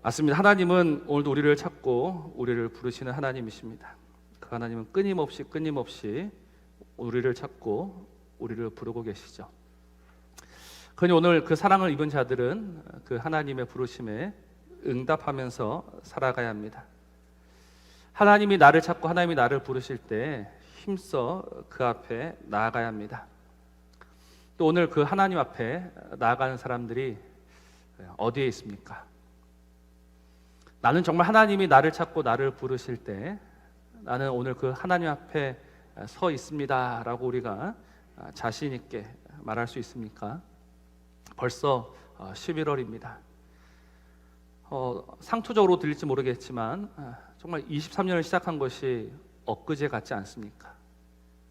맞습니다. 하나님은 오늘도 우리를 찾고 우리를 부르시는 하나님이십니다. 그 하나님은 끊임없이 우리를 찾고 우리를 부르고 계시죠. 그러니 오늘 그 사랑을 입은 자들은 그 하나님의 부르심에 응답하면서 살아가야 합니다. 하나님이 나를 찾고 하나님이 나를 부르실 때 힘써 그 앞에 나아가야 합니다. 또 오늘 그 하나님 앞에 나아가는 사람들이 어디에 있습니까? 나는 정말 하나님이 나를 찾고 나를 부르실 때 나는 오늘 그 하나님 앞에 서 있습니다 라고 우리가 자신 있게 말할 수 있습니까? 벌써 11월입니다. 상투적으로 들릴지 모르겠지만 정말 23년을 시작한 것이 엊그제 같지 않습니까?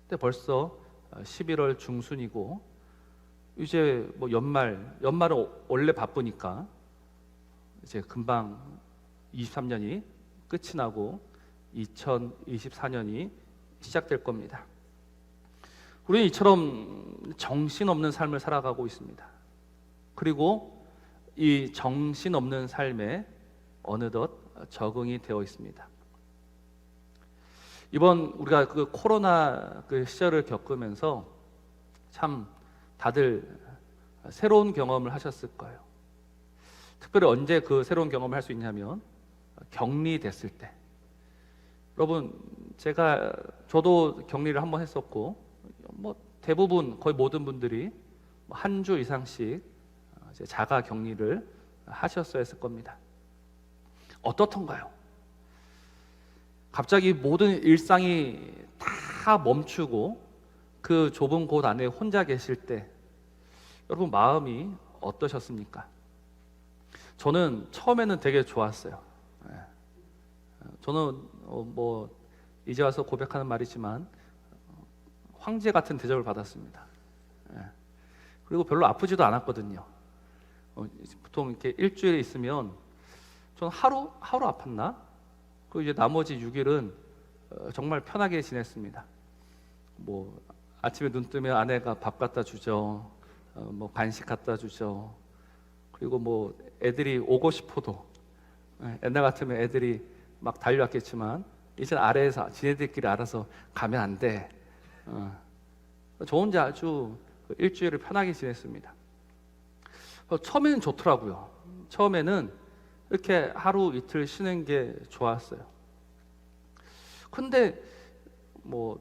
근데 벌써 11월 중순이고 이제 뭐 연말은 원래 바쁘니까 이제 금방 23년이 끝이 나고 2024년이 시작될 겁니다. 우리는 이처럼 정신없는 삶을 살아가고 있습니다. 그리고 이 정신없는 삶에 어느덧 적응이 되어 있습니다. 이번 우리가 그 코로나 그 시절을 겪으면서 참 다들 새로운 경험을 하셨을 거예요. 특별히 언제 그 새로운 경험을 할 수 있냐면 격리됐을 때. 여러분, 저도 격리를 한번 했었고 뭐 대부분 거의 모든 분들이 한 주 이상씩 이제 자가 격리를 하셨어야 했을 겁니다. 어떻던가요? 갑자기 모든 일상이 다 멈추고 그 좁은 곳 안에 혼자 계실 때 여러분 마음이 어떠셨습니까? 저는 처음에는 되게 좋았어요. 저는 뭐 이제 와서 고백하는 말이지만 황제 같은 대접을 받았습니다. 그리고 별로 아프지도 않았거든요. 보통 이렇게 일주일에 있으면 저는 하루 아팠나? 그리고 이제 나머지 6일은 정말 편하게 지냈습니다. 뭐 아침에 눈 뜨면 아내가 밥 갖다 주죠. 뭐 간식 갖다 주죠. 그리고 뭐 애들이 오고 싶어도 옛날 같으면 애들이 막 달려왔겠지만 이제 아래에서 지네들끼리 알아서 가면 안 돼. 저 혼자 아주 일주일을 편하게 지냈습니다. 처음에는 좋더라고요. 처음에는 이렇게 하루 이틀 쉬는 게 좋았어요. 근데 뭐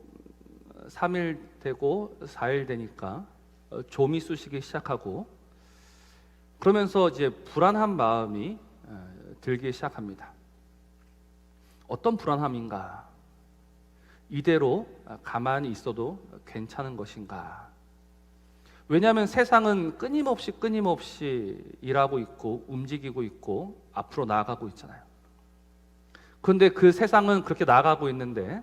3일 되고 4일 되니까 좀이 쑤시기 시작하고 그러면서 이제 불안한 마음이 들기 시작합니다. 어떤 불안함인가? 이대로 가만히 있어도 괜찮은 것인가? 왜냐하면 세상은 끊임없이 일하고 있고 움직이고 있고 앞으로 나아가고 있잖아요. 그런데 그 세상은 그렇게 나아가고 있는데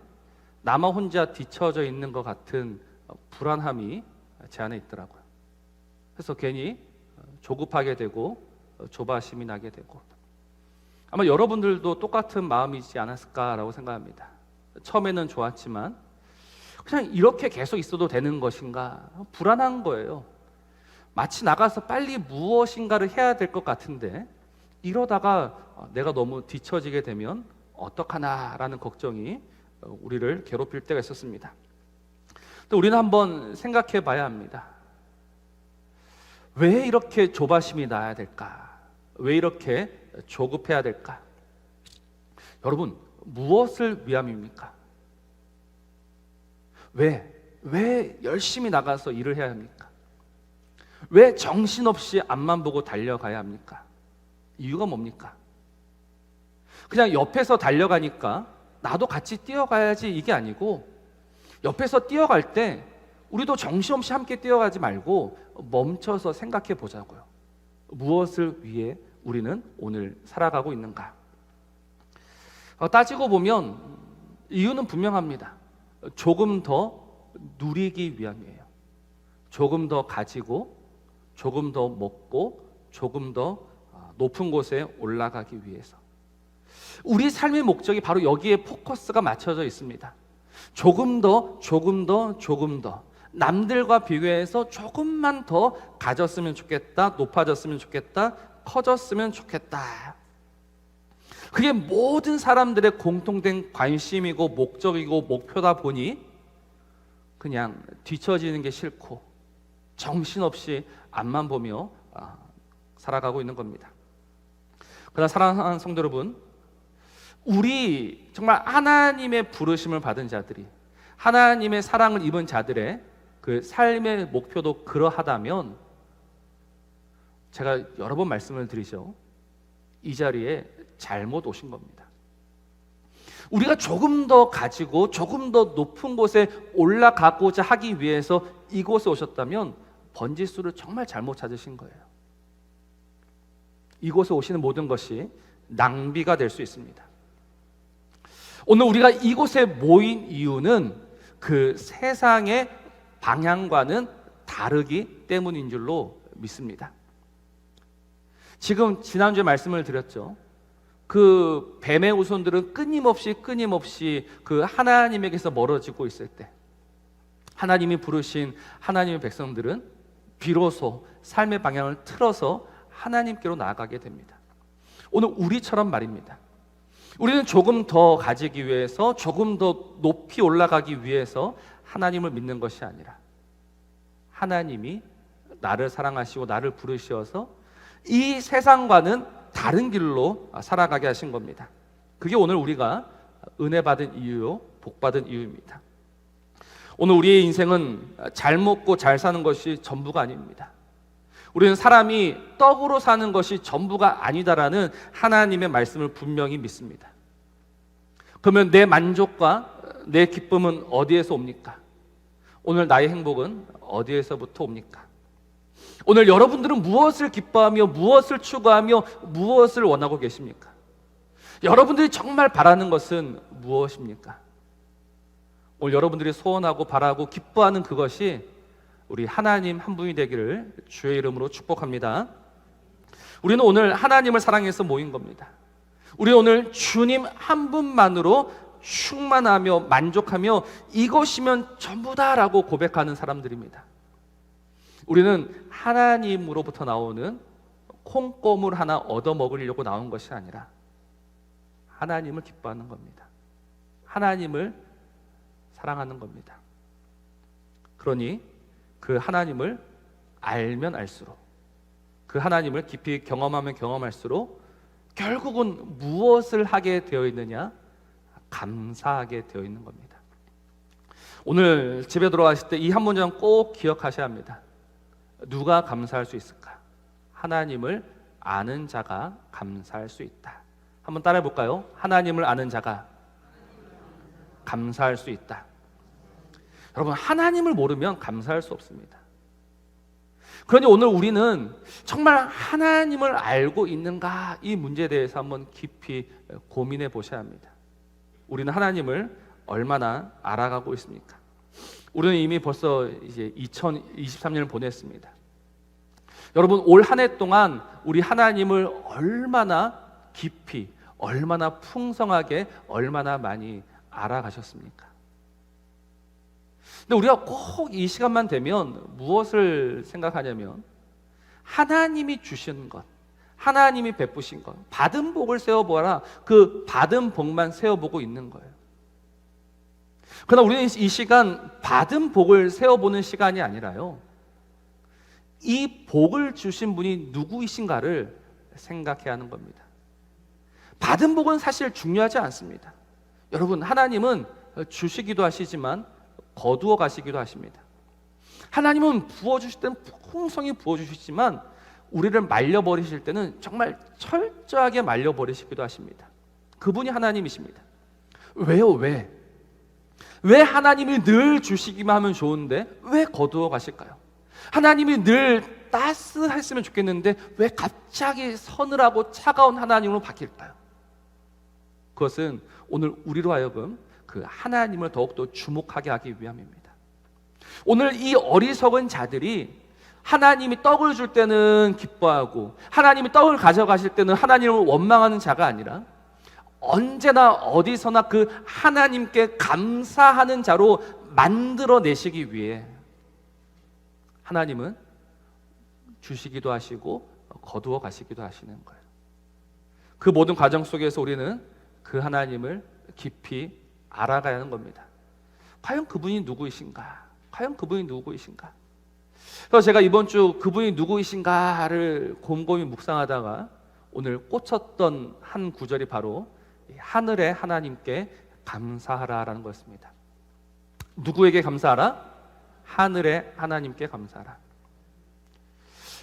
나만 혼자 뒤처져 있는 것 같은 불안함이 제 안에 있더라고요. 그래서 괜히 조급하게 되고 조바심이 나게 되고 아마 여러분들도 똑같은 마음이지 않았을까라고 생각합니다. 처음에는 좋았지만 그냥 이렇게 계속 있어도 되는 것인가 불안한 거예요. 마치 나가서 빨리 무엇인가를 해야 될 것 같은데 이러다가 내가 너무 뒤처지게 되면 어떡하나라는 걱정이 우리를 괴롭힐 때가 있었습니다. 또 우리는 한번 생각해 봐야 합니다. 왜 이렇게 조바심이 나야 될까? 왜 이렇게 조급해야 될까? 여러분, 무엇을 위함입니까? 왜 열심히 나가서 일을 해야 합니까? 왜 정신없이 앞만 보고 달려가야 합니까? 이유가 뭡니까? 그냥 옆에서 달려가니까 나도 같이 뛰어가야지 이게 아니고 옆에서 뛰어갈 때 우리도 정신없이 함께 뛰어가지 말고 멈춰서 생각해 보자고요. 무엇을 위해 우리는 오늘 살아가고 있는가? 따지고 보면 이유는 분명합니다. 조금 더 누리기 위함이에요. 조금 더 가지고 조금 더 먹고 조금 더 높은 곳에 올라가기 위해서. 우리 삶의 목적이 바로 여기에 포커스가 맞춰져 있습니다. 조금 더 남들과 비교해서 조금만 더 가졌으면 좋겠다, 높아졌으면 좋겠다, 커졌으면 좋겠다. 그게 모든 사람들의 공통된 관심이고 목적이고 목표다 보니 그냥 뒤처지는 게 싫고 정신없이 앞만 보며 살아가고 있는 겁니다. 그러나 사랑하는 성도 여러분, 우리 정말 하나님의 부르심을 받은 자들이, 하나님의 사랑을 입은 자들의 그 삶의 목표도 그러하다면, 제가 여러 번 말씀을 드리죠. 이 자리에 잘못 오신 겁니다. 우리가 조금 더 가지고 조금 더 높은 곳에 올라가고자 하기 위해서 이곳에 오셨다면 번지수를 정말 잘못 찾으신 거예요. 이곳에 오시는 모든 것이 낭비가 될 수 있습니다. 오늘 우리가 이곳에 모인 이유는 그 세상의 방향과는 다르기 때문인 줄로 믿습니다. 지금 지난주에 말씀을 드렸죠. 그 뱀의 후손들은 끊임없이 그 하나님에게서 멀어지고 있을 때, 하나님이 부르신 하나님의 백성들은 비로소 삶의 방향을 틀어서 하나님께로 나아가게 됩니다. 오늘 우리처럼 말입니다. 우리는 조금 더 가지기 위해서, 조금 더 높이 올라가기 위해서 하나님을 믿는 것이 아니라, 하나님이 나를 사랑하시고 나를 부르셔서 이 세상과는 다른 길로 살아가게 하신 겁니다. 그게 오늘 우리가 은혜 받은 이유요, 복 받은 이유입니다. 오늘 우리의 인생은 잘 먹고 잘 사는 것이 전부가 아닙니다. 우리는 사람이 떡으로 사는 것이 전부가 아니다라는 하나님의 말씀을 분명히 믿습니다. 그러면 내 만족과 내 기쁨은 어디에서 옵니까? 오늘 나의 행복은 어디에서부터 옵니까? 오늘 여러분들은 무엇을 기뻐하며 무엇을 추구하며 무엇을 원하고 계십니까? 여러분들이 정말 바라는 것은 무엇입니까? 오늘 여러분들이 소원하고 바라고 기뻐하는 그것이 우리 하나님 한 분이 되기를 주의 이름으로 축복합니다. 우리는 오늘 하나님을 사랑해서 모인 겁니다. 우리 오늘 주님 한 분만으로 충만하며 만족하며 이것이면 전부다라고 고백하는 사람들입니다. 우리는 하나님으로부터 나오는 콩고물 하나 얻어먹으려고 나온 것이 아니라 하나님을 기뻐하는 겁니다. 하나님을 사랑하는 겁니다. 그러니 그 하나님을 알면 알수록, 그 하나님을 깊이 경험하면 경험할수록 결국은 무엇을 하게 되어 있느냐? 감사하게 되어 있는 겁니다. 오늘 집에 들어가실 때 이 한 문장 꼭 기억하셔야 합니다. 누가 감사할 수 있을까? 하나님을 아는 자가 감사할 수 있다. 한번 따라해 볼까요? 하나님을 아는 자가 감사할 수 있다. 여러분, 하나님을 모르면 감사할 수 없습니다. 그러니 오늘 우리는 정말 하나님을 알고 있는가, 이 문제에 대해서 한번 깊이 고민해 보셔야 합니다. 우리는 하나님을 얼마나 알아가고 있습니까? 우리는 이미 벌써 이제 2023년을 보냈습니다. 여러분, 올 한 해 동안 우리 하나님을 얼마나 깊이, 얼마나 풍성하게, 얼마나 많이 알아가셨습니까? 근데 우리가 꼭 이 시간만 되면 무엇을 생각하냐면, 하나님이 주신 것, 하나님이 베푸신 것, 받은 복을 세워보아라, 그 받은 복만 세워보고 있는 거예요. 그러나 우리는 이 시간 받은 복을 세워보는 시간이 아니라요, 이 복을 주신 분이 누구이신가를 생각해야 하는 겁니다. 받은 복은 사실 중요하지 않습니다. 여러분, 하나님은 주시기도 하시지만 거두어 가시기도 하십니다. 하나님은 부어주실 때는 풍성히 부어주시지만 우리를 말려버리실 때는 정말 철저하게 말려버리시기도 하십니다. 그분이 하나님이십니다. 왜요? 왜 하나님이 늘 주시기만 하면 좋은데 왜 거두어 가실까요? 하나님이 늘 따스했으면 좋겠는데 왜 갑자기 서늘하고 차가운 하나님으로 바뀔까요? 그것은 오늘 우리로 하여금 그 하나님을 더욱더 주목하게 하기 위함입니다. 오늘 이 어리석은 자들이 하나님이 떡을 줄 때는 기뻐하고 하나님이 떡을 가져가실 때는 하나님을 원망하는 자가 아니라 언제나 어디서나 그 하나님께 감사하는 자로 만들어내시기 위해 하나님은 주시기도 하시고 거두어 가시기도 하시는 거예요. 그 모든 과정 속에서 우리는 그 하나님을 깊이 알아가야 하는 겁니다. 과연 그분이 누구이신가? 과연 그분이 누구이신가? 그래서 제가 이번 주 그분이 누구이신가를 곰곰이 묵상하다가 오늘 꽂혔던 한 구절이 바로 하늘의 하나님께 감사하라라는 것입니다. 누구에게 감사하라? 하늘의 하나님께 감사하라.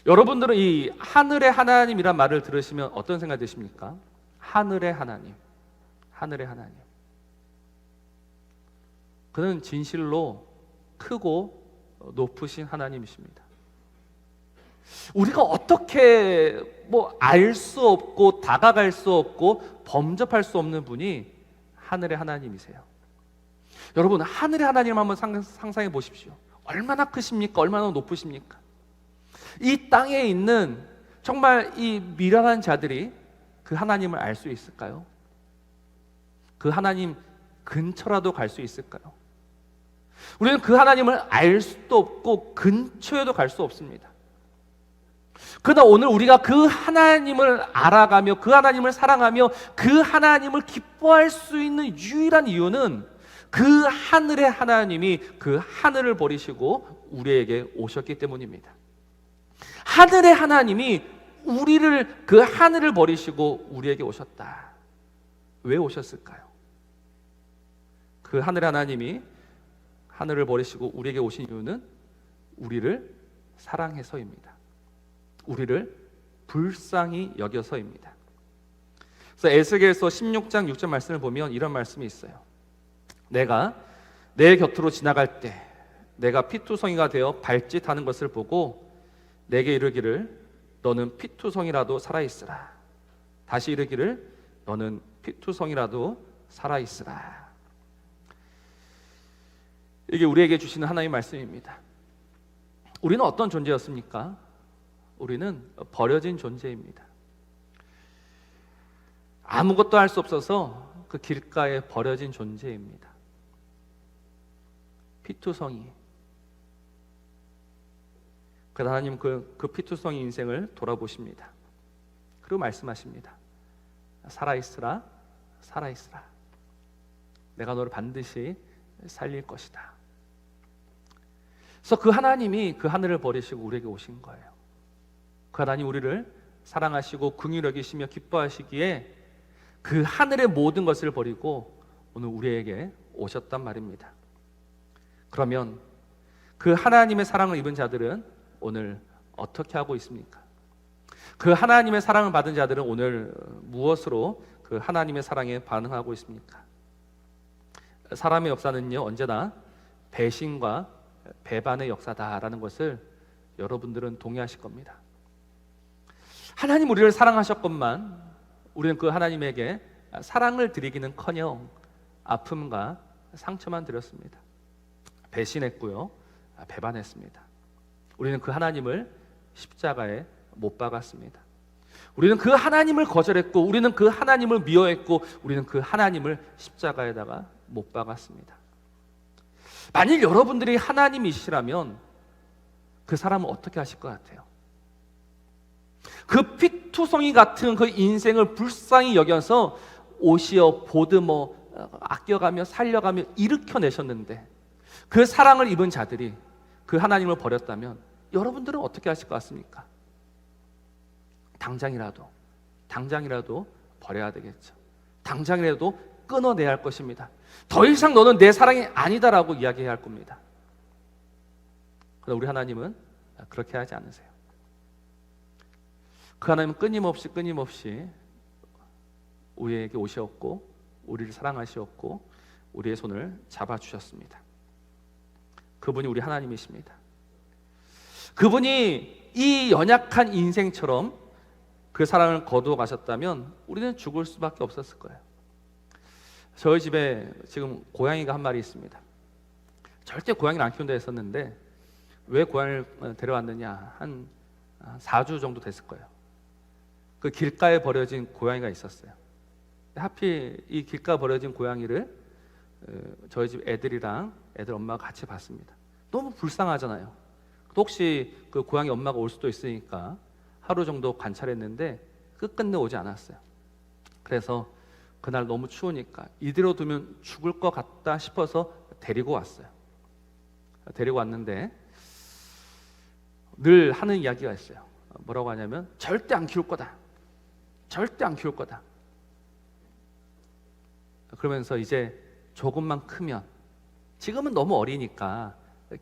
여러분들은 이 하늘의 하나님이란 말을 들으시면 어떤 생각이 드십니까? 하늘의 하나님, 하늘의 하나님. 그는 진실로 크고 높으신 하나님이십니다. 우리가 어떻게 알 수 없고 다가갈 수 없고 범접할 수 없는 분이 하늘의 하나님이세요. 여러분, 하늘의 하나님 한번 상상해 보십시오. 얼마나 크십니까? 얼마나 높으십니까? 이 땅에 있는 정말 이 미련한 자들이 그 하나님을 알 수 있을까요? 그 하나님 근처라도 갈 수 있을까요? 우리는 그 하나님을 알 수도 없고 근처에도 갈 수 없습니다. 그러나 오늘 우리가 그 하나님을 알아가며 그 하나님을 사랑하며 그 하나님을 기뻐할 수 있는 유일한 이유는 그 하늘의 하나님이 그 하늘을 버리시고 우리에게 오셨기 때문입니다. 하늘의 하나님이 우리를 그 하늘을 버리시고 우리에게 오셨다. 왜 오셨을까요? 그 하늘의 하나님이 하늘을 버리시고 우리에게 오신 이유는 우리를 사랑해서입니다. 우리를 불쌍히 여겨서입니다. 그래서 에스겔서 16장 6절 말씀을 보면 이런 말씀이 있어요. 내가 내 곁으로 지나갈 때 내가 피투성이가 되어 발짓하는 것을 보고 내게 이르기를 너는 피투성이라도 살아있으라. 다시 이르기를 너는 피투성이라도 살아있으라. 이게 우리에게 주시는 하나님의 말씀입니다. 우리는 어떤 존재였습니까? 우리는 버려진 존재입니다. 아무것도 할 수 없어서 그 길가에 버려진 존재입니다. 피투성이. 그러나 하나님 그 피투성이 인생을 돌아보십니다. 그리고 말씀하십니다. 살아있으라, 살아있으라. 내가 너를 반드시 살릴 것이다. 그래서 그 하나님이 그 하늘을 버리시고 우리에게 오신 거예요. 그 하나님 우리를 사랑하시고 긍휼히 여기시며 기뻐하시기에 그 하늘의 모든 것을 버리고 오늘 우리에게 오셨단 말입니다. 그러면 그 하나님의 사랑을 입은 자들은 오늘 어떻게 하고 있습니까? 그 하나님의 사랑을 받은 자들은 오늘 무엇으로 그 하나님의 사랑에 반응하고 있습니까? 사람의 역사는요, 언제나 배신과 배반의 역사다라는 것을 여러분들은 동의하실 겁니다. 하나님 우리를 사랑하셨건만 우리는 그 하나님에게 사랑을 드리기는커녕 아픔과 상처만 드렸습니다. 배신했고요, 배반했습니다. 우리는 그 하나님을 십자가에 못 박았습니다. 우리는 그 하나님을 거절했고 우리는 그 하나님을 미워했고 우리는 그 하나님을 십자가에다가 못 박았습니다. 만일 여러분들이 하나님이시라면 그 사람은 어떻게 하실 것 같아요? 그 피투성이 같은 그 인생을 불쌍히 여겨서 옷이여 보듬어 아껴가며 살려가며 일으켜내셨는데 그 사랑을 입은 자들이 그 하나님을 버렸다면 여러분들은 어떻게 하실 것 같습니까? 당장이라도 버려야 되겠죠. 당장이라도 끊어내야 할 것입니다. 더 이상 너는 내 사랑이 아니다라고 이야기해야 할 겁니다. 그러나 우리 하나님은 그렇게 하지 않으세요. 그 하나님은 끊임없이 우리에게 오셨고 우리를 사랑하셨고 우리의 손을 잡아주셨습니다. 그분이 우리 하나님이십니다. 그분이 이 연약한 인생처럼 그 사랑을 거두어 가셨다면 우리는 죽을 수밖에 없었을 거예요. 저희 집에 지금 고양이가 한 마리 있습니다. 절대 고양이를 안 키운다 했었는데 왜 고양이를 데려왔느냐, 한 4주 정도 됐을 거예요. 그 길가에 버려진 고양이가 있었어요. 하필 이 길가에 버려진 고양이를 저희 집 애들이랑 애들 엄마가 같이 봤습니다. 너무 불쌍하잖아요. 또 혹시 그 고양이 엄마가 올 수도 있으니까 하루 정도 관찰했는데 끝끝내 오지 않았어요. 그래서 그날 너무 추우니까 이대로 두면 죽을 것 같다 싶어서 데리고 왔어요. 데리고 왔는데 늘 하는 이야기가 있어요. 뭐라고 하냐면 절대 안 키울 거다. 절대 안 키울 거다. 그러면서 이제 조금만 크면, 지금은 너무 어리니까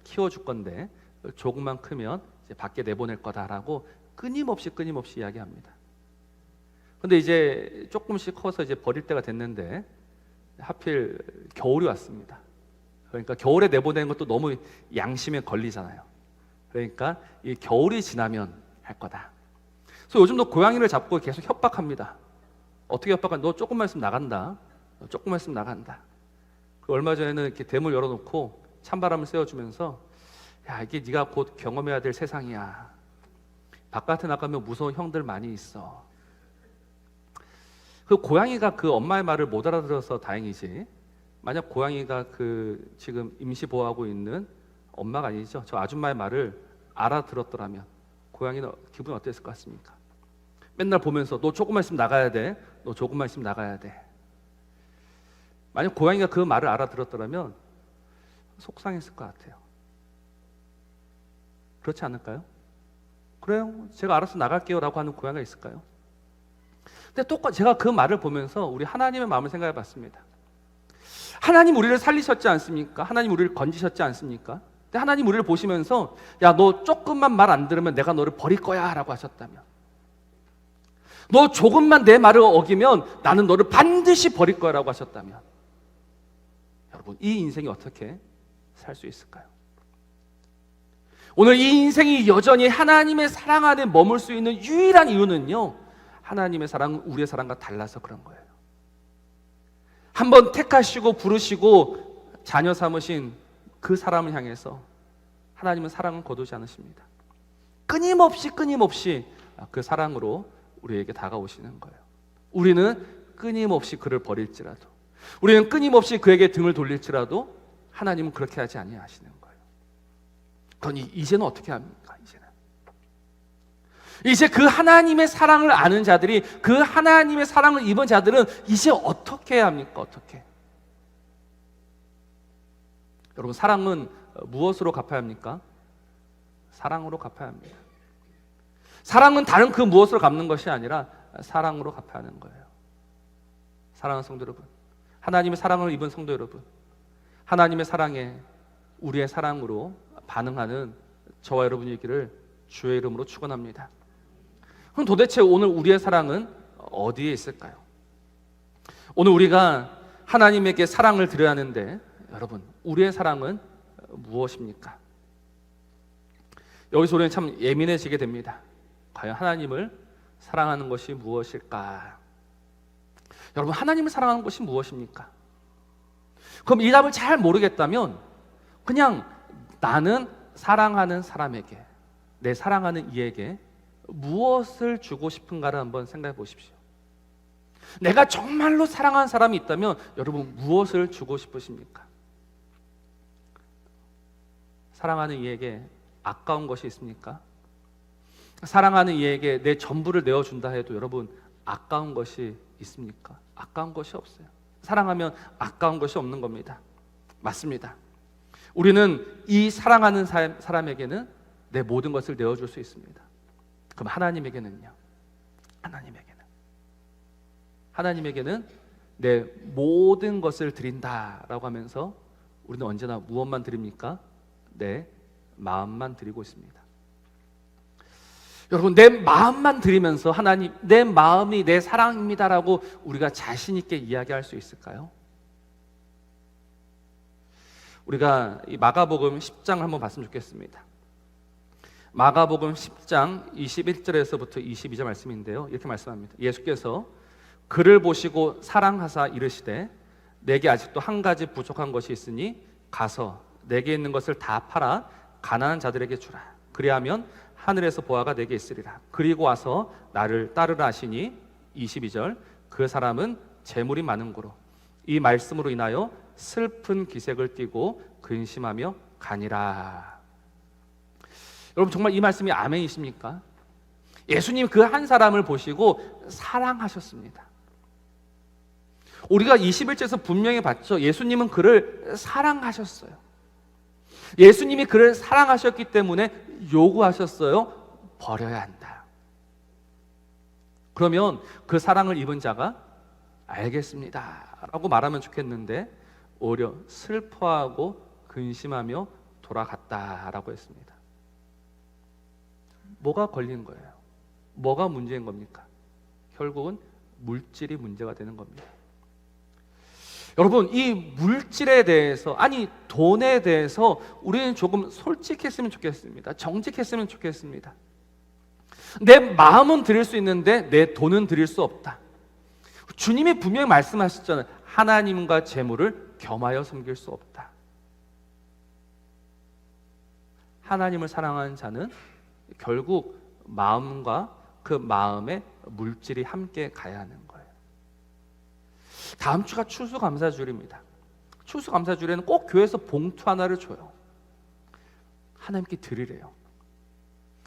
키워줄 건데 조금만 크면 이제 밖에 내보낼 거다라고 끊임없이 이야기합니다. 근데 이제 조금씩 커서 이제 버릴 때가 됐는데 하필 겨울이 왔습니다. 그러니까 겨울에 내보내는 것도 너무 양심에 걸리잖아요. 그러니까 이 겨울이 지나면 할 거다. 그래서 요즘도 고양이를 잡고 계속 협박합니다. 어떻게 협박하냐? 너 조금만 있으면 나간다. 너 조금만 있으면 나간다. 얼마 전에는 이렇게 대문 열어놓고 찬바람을 쐬어주면서 야, 이게 네가 곧 경험해야 될 세상이야. 바깥에 나가면 무서운 형들 많이 있어. 그 고양이가 그 엄마의 말을 못 알아들어서 다행이지, 만약 고양이가 그 지금 임시 보호하고 있는 엄마가 아니죠, 저 아줌마의 말을 알아들었더라면 고양이는 기분이 어땠을 것 같습니까? 맨날 보면서 너 조금만 있으면 나가야 돼. 너 조금만 있으면 나가야 돼. 만약 고양이가 그 말을 알아들었더라면 속상했을 것 같아요. 그렇지 않을까요? 그래요, 제가 알아서 나갈게요 라고 하는 고양이가 있을까요? 근데 똑같이 제가 그 말을 보면서 우리 하나님의 마음을 생각해 봤습니다. 하나님 우리를 살리셨지 않습니까? 하나님 우리를 건지셨지 않습니까? 근데 하나님 우리를 보시면서 야, 너 조금만 말 안 들으면 내가 너를 버릴 거야 라고 하셨다면, 너 조금만 내 말을 어기면 나는 너를 반드시 버릴 거야 라고 하셨다면, 여러분 이 인생이 어떻게 살 수 있을까요? 오늘 이 인생이 여전히 하나님의 사랑 안에 머물 수 있는 유일한 이유는요, 하나님의 사랑은 우리의 사랑과 달라서 그런 거예요. 한번 택하시고 부르시고 자녀 삼으신 그 사람을 향해서 하나님은 사랑은 거두지 않으십니다. 끊임없이 그 사랑으로 우리에게 다가오시는 거예요. 우리는 끊임없이 그를 버릴지라도, 우리는 끊임없이 그에게 등을 돌릴지라도 하나님은 그렇게 하지 아니하시는 거예요. 그러니 이제는 어떻게 합니까? 이제 그 하나님의 사랑을 아는 자들이, 그 하나님의 사랑을 입은 자들은 이제 어떻게 해야 합니까? 어떻게? 여러분, 사랑은 무엇으로 갚아야 합니까? 사랑으로 갚아야 합니다. 사랑은 다른 그 무엇으로 갚는 것이 아니라 사랑으로 갚아야 하는 거예요. 사랑하는 성도 여러분, 하나님의 사랑을 입은 성도 여러분, 하나님의 사랑에 우리의 사랑으로 반응하는 저와 여러분이기를 주의 이름으로 축원합니다. 그럼 도대체 오늘 우리의 사랑은 어디에 있을까요? 오늘 우리가 하나님에게 사랑을 드려야 하는데, 여러분 우리의 사랑은 무엇입니까? 여기서 우리는 참 예민해지게 됩니다. 과연 하나님을 사랑하는 것이 무엇일까? 여러분, 하나님을 사랑하는 것이 무엇입니까? 그럼 이 답을 잘 모르겠다면 그냥 나는 사랑하는 사람에게, 내 사랑하는 이에게 무엇을 주고 싶은가를 한번 생각해 보십시오. 내가 정말로 사랑하는 사람이 있다면 여러분 무엇을 주고 싶으십니까? 사랑하는 이에게 아까운 것이 있습니까? 사랑하는 이에게 내 전부를 내어준다 해도 여러분 아까운 것이 있습니까? 아까운 것이 없어요. 사랑하면 아까운 것이 없는 겁니다. 맞습니다. 우리는 이 사랑하는 사람에게는 내 모든 것을 내어줄 수 있습니다. 그럼 하나님에게는요? 하나님에게는 내 모든 것을 드린다라고 하면서 우리는 언제나 무엇만 드립니까? 내 마음만 드리고 있습니다. 여러분, 내 마음만 드리면서 하나님, 내 마음이 내 사랑입니다라고 우리가 자신 있게 이야기할 수 있을까요? 우리가 이 마가복음 10장 한번 봤으면 좋겠습니다. 마가복음 10장 21절에서부터 22절 말씀인데요, 이렇게 말씀합니다. 예수께서 그를 보시고 사랑하사 이르시되 내게 아직도 한 가지 부족한 것이 있으니 가서 내게 있는 것을 다 팔아 가난한 자들에게 주라. 그리하면 하늘에서 보화가 내게 있으리라. 그리고 와서 나를 따르라 하시니 22절 그 사람은 재물이 많은 고로 이 말씀으로 인하여 슬픈 기색을 띠고 근심하며 가니라. 여러분, 정말 이 말씀이 아멘이십니까? 예수님 그 한 사람을 보시고 사랑하셨습니다. 우리가 21절에서 분명히 봤죠. 예수님은 그를 사랑하셨어요. 예수님이 그를 사랑하셨기 때문에 요구하셨어요. 버려야 한다. 그러면 그 사랑을 입은 자가 알겠습니다 라고 말하면 좋겠는데 오히려 슬퍼하고 근심하며 돌아갔다라고 했습니다. 뭐가 걸린 거예요? 뭐가 문제인 겁니까? 결국은 물질이 문제가 되는 겁니다. 여러분, 이 물질에 대해서, 아니 돈에 대해서 우리는 조금 솔직했으면 좋겠습니다. 정직했으면 좋겠습니다. 내 마음은 드릴 수 있는데 내 돈은 드릴 수 없다. 주님이 분명히 말씀하셨잖아요. 하나님과 재물을 겸하여 섬길 수 없다. 하나님을 사랑하는 자는 결국 마음과 그 마음의 물질이 함께 가야 하는 거예요. 다음 주가 추수감사주일입니다. 추수감사주일에는 꼭 교회에서 봉투 하나를 줘요. 하나님께 드리래요.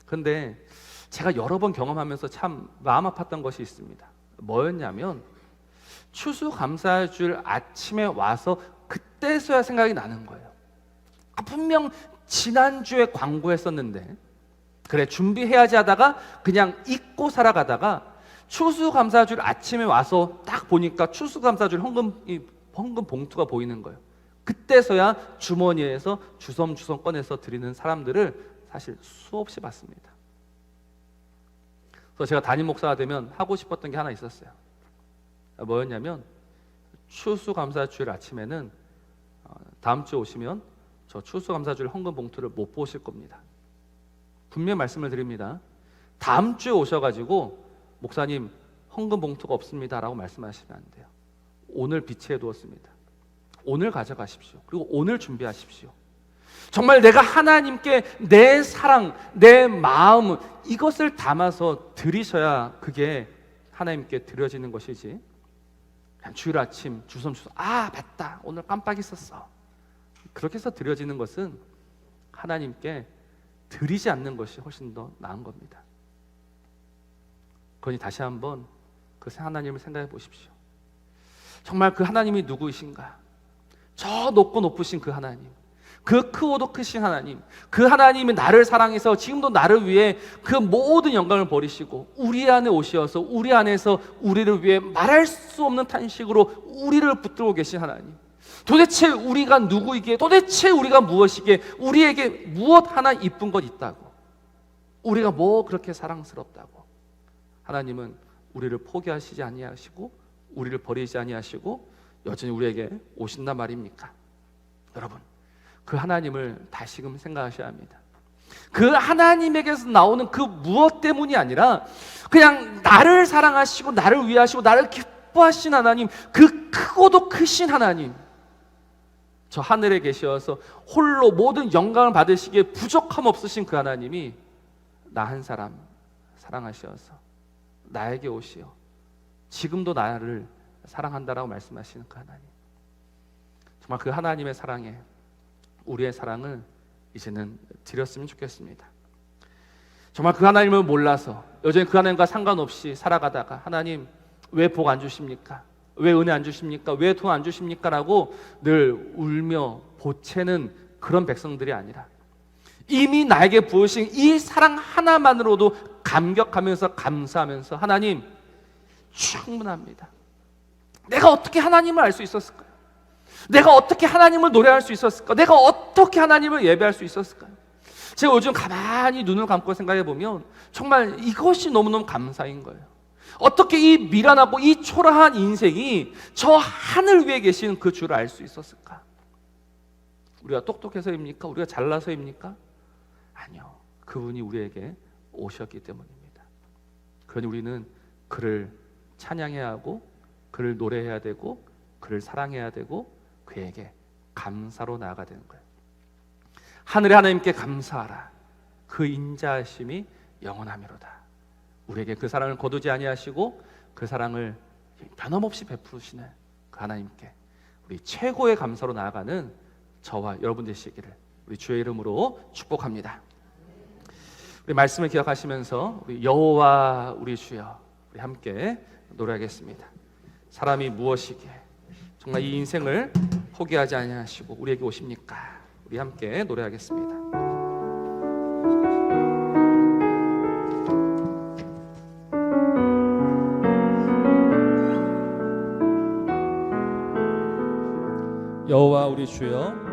그런데 제가 여러 번 경험하면서 참 마음 아팠던 것이 있습니다. 뭐였냐면 추수감사주일 아침에 와서 그때서야 생각이 나는 거예요. 분명 지난주에 광고했었는데 그래 준비해야지 하다가 그냥 잊고 살아가다가 추수감사주일 아침에 와서 딱 보니까 추수감사주일 헌금 봉투가 보이는 거예요. 그때서야 주머니에서 주섬주섬 꺼내서 드리는 사람들을 사실 수없이 봤습니다. 그래서 제가 담임 목사가 되면 하고 싶었던 게 하나 있었어요. 뭐였냐면 추수감사주일 아침에는 다음 주에 오시면 저 추수감사주일 헌금 봉투를 못 보실 겁니다. 분명히 말씀을 드립니다. 다음 주에 오셔가지고 목사님 헌금 봉투가 없습니다 라고 말씀하시면 안 돼요. 오늘 비치해 두었습니다. 오늘 가져가십시오. 그리고 오늘 준비하십시오. 정말 내가 하나님께 내 사랑, 내 마음 이것을 담아서 드리셔야 그게 하나님께 드려지는 것이지 그냥 주일 아침 주섬주섬 맞다 오늘 깜빡 있었어 그렇게 해서 드려지는 것은 하나님께 드리지 않는 것이 훨씬 더 나은 겁니다. 그러니 다시 한번 그 하나님을 생각해 보십시오. 정말 그 하나님이 누구이신가? 저 높고 높으신 그 하나님, 그 크고도 크신 하나님, 그 하나님이 나를 사랑해서 지금도 나를 위해 그 모든 영광을 버리시고 우리 안에 오셔서 우리 안에서 우리를 위해 말할 수 없는 탄식으로 우리를 붙들고 계신 하나님. 도대체 우리가 누구이기에, 도대체 우리가 무엇이기에, 우리에게 무엇 하나 이쁜 것 있다고, 우리가 뭐 그렇게 사랑스럽다고 하나님은 우리를 포기하시지 아니하시고 우리를 버리지 아니하시고 여전히 우리에게 오신단 말입니까? 여러분, 그 하나님을 다시금 생각하셔야 합니다. 그 하나님에게서 나오는 그 무엇 때문이 아니라 그냥 나를 사랑하시고 나를 위하시고 나를 기뻐하신 하나님, 그 크고도 크신 하나님, 저 하늘에 계셔서 홀로 모든 영광을 받으시기에 부족함 없으신 그 하나님이 나 한 사람 사랑하셔서 나에게 오시어 지금도 나를 사랑한다라고 말씀하시는 그 하나님, 정말 그 하나님의 사랑에 우리의 사랑을 이제는 드렸으면 좋겠습니다. 정말 그 하나님을 몰라서 여전히 그 하나님과 상관없이 살아가다가 하나님 왜 복 안 주십니까? 왜 은혜 안 주십니까? 왜 돈 안 주십니까? 라고 늘 울며 보채는 그런 백성들이 아니라 이미 나에게 부으신 이 사랑 하나만으로도 감격하면서 감사하면서 하나님 충분합니다. 내가 어떻게 하나님을 알 수 있었을까요? 내가 어떻게 하나님을 노래할 수 있었을까? 내가 어떻게 하나님을 예배할 수 있었을까요? 제가 요즘 가만히 눈을 감고 생각해 보면 정말 이것이 너무너무 감사인 거예요. 어떻게 이 미련하고 이 초라한 인생이 저 하늘 위에 계신 그 주를 알 수 있었을까? 우리가 똑똑해서입니까? 우리가 잘나서입니까? 아니요, 그분이 우리에게 오셨기 때문입니다. 그러니 우리는 그를 찬양해야 하고 그를 노래해야 되고 그를 사랑해야 되고 그에게 감사로 나아가야 되는 거예요. 하늘의 하나님께 감사하라. 그 인자하심이 영원하미로다. 우리에게 그 사랑을 거두지 아니하시고 그 사랑을 변함없이 베푸시는 그 하나님께 우리 최고의 감사로 나아가는 저와 여러분 되시기를 우리 주의 이름으로 축복합니다. 우리 말씀을 기억하시면서 우리 여호와 우리 주여 우리 함께 노래하겠습니다. 사람이 무엇이기에 정말 이 인생을 포기하지 아니하시고 우리에게 오십니까? 우리 함께 노래하겠습니다. 여호와 우리 주여